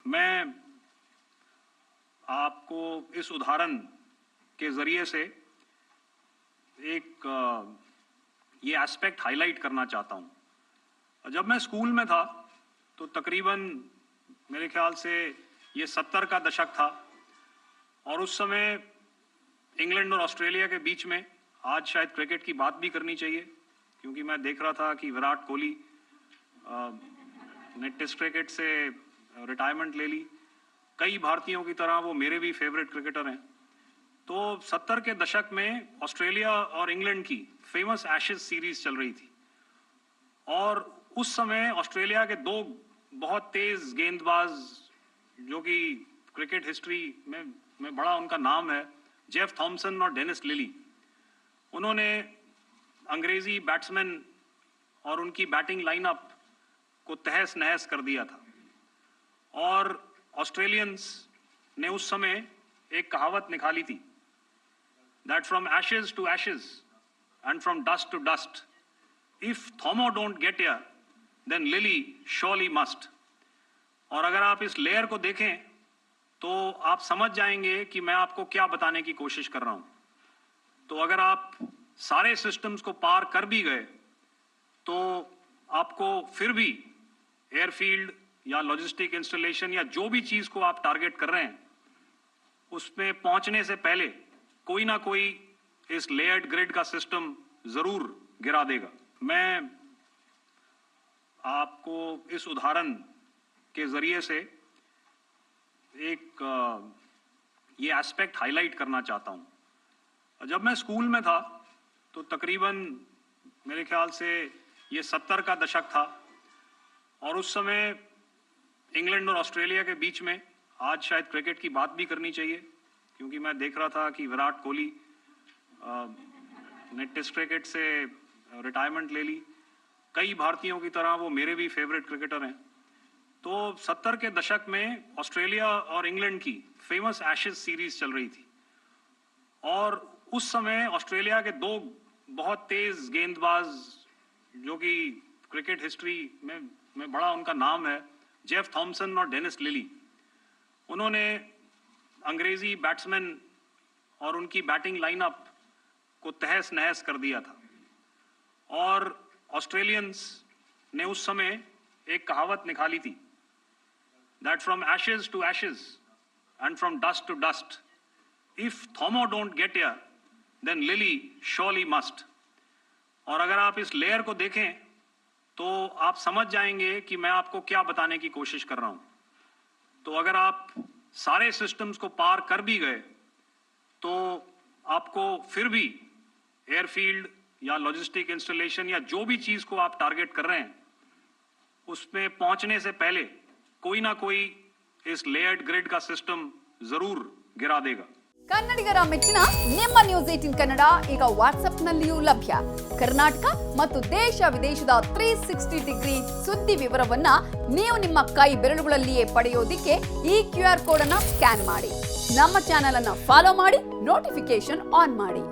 मैं आपको इस उदाहरण के जरिए से एक ये एस्पेक्ट हाईलाइट करना चाहता हूं। जब मैं स्कूल में था तो तकरीबन मेरे ख्याल से ये 70 का दशक था और उस समय इंग्लैंड और ऑस्ट्रेलिया के बीच में आज शायद क्रिकेट की बात भी करनी चाहिए, क्योंकि मैं देख रहा था कि विराट कोहली ने टेस्ट क्रिकेट से रिटायरमेंट ले ली। कई भारतीयों की तरह वो मेरे भी फेवरेट क्रिकेटर हैं। तो 70 के दशक में ऑस्ट्रेलिया और इंग्लैंड की फेमस एशेज सीरीज चल रही थी और उस समय ऑस्ट्रेलिया के दो बहुत तेज गेंदबाज जो कि क्रिकेट हिस्ट्री में बड़ा उनका नाम है, जेफ थॉमसन और डेनिस लिली, उन्होंने अंग्रेजी बैट्समैन और उनकी बैटिंग लाइनअप को तहस नहस कर दिया था। और ऑस्ट्रेलियंस ने उस समय एक कहावत निकाली थी, that from ashes to ashes and from dust to dust, if Thommo don't get here then Lillee surely must. और अगर आप इस लेयर को देखें तो आप समझ जाएंगे कि मैं आपको क्या बताने की कोशिश कर रहा हूं। तो अगर आप सारे सिस्टम्स को पार कर भी गए तो आपको फिर भी एयरफील्ड या लॉजिस्टिक इंस्टॉलेशन या जो भी चीज को आप टारगेट कर रहे हैं उसमें पहुंचने से पहले कोई ना कोई इस लेयर्ड ग्रिड का सिस्टम जरूर गिरा देगा। मैं आपको इस उदाहरण के जरिए से एक ये एस्पेक्ट हाईलाइट करना चाहता हूं। जब मैं स्कूल में था तो तकरीबन मेरे ख्याल से ये 70 का दशक था और उस समय इंग्लैंड और ऑस्ट्रेलिया के बीच में आज शायद क्रिकेट की बात भी करनी चाहिए, क्योंकि मैं देख रहा था कि विराट कोहली ने टेस्ट क्रिकेट से रिटायरमेंट ले ली। कई भारतीयों की तरह वो मेरे भी फेवरेट क्रिकेटर हैं। तो 70 के दशक में ऑस्ट्रेलिया और इंग्लैंड की फेमस एशेज सीरीज चल रही थी और उस समय ऑस्ट्रेलिया के दो बहुत तेज गेंदबाज जो कि क्रिकेट हिस्ट्री में बड़ा उनका नाम है, जेफ थॉमसन और डेनिस लिली, उन्होंने अंग्रेजी बैट्समैन और उनकी बैटिंग लाइनअप को तहस नहस कर दिया था। और ऑस्ट्रेलियंस ने उस समय एक कहावत निकाली थी, that from ashes to ashes and from dust to dust, if Thommo don't get here then Lillee surely must. और अगर आप इस लेयर को देखें तो आप समझ जाएंगे कि मैं आपको क्या बताने की कोशिश कर रहा हूं। तो अगर आप सारे सिस्टम्स को पार कर भी गए तो आपको फिर भी एयरफील्ड या लॉजिस्टिक इंस्टॉलेशन या जो भी चीज को आप टारगेट कर रहे हैं उसमें पहुंचने से पहले कोई ना कोई इस लेयर्ड ग्रिड का सिस्टम जरूर गिरा देगा। ಕನ್ನಡಿಗರ ಮೆಚ್ಚಿನ ನಿಮ್ಮ ನ್ಯೂಸ್ 18 ಕನ್ನಡ ಈಗ ವಾಟ್ಸ್ಆಪ್ ನಲ್ಲಿಯೂ ಲಭ್ಯ. ಕರ್ನಾಟಕ ಮತ್ತು ದೇಶ ವಿದೇಶದ 360 ಡಿಗ್ರಿ ಸುದ್ದಿ ವಿವರವನ್ನ ನೀವು ನಿಮ್ಮ ಕೈ ಬೆರಳುಗಳಲ್ಲಿಯೇ ಪಡೆಯೋದಿಕ್ಕೆ ಈ QR ಕೋಡ್ ಅನ್ನು ಸ್ಕ್ಯಾನ್ ಮಾಡಿ. ನಮ್ಮ ಚಾನೆಲ್ ಅನ್ನು ಫಾಲೋ ಮಾಡಿ, ನೋಟಿಫಿಕೇಶನ್ ಆನ್ ಮಾಡಿ.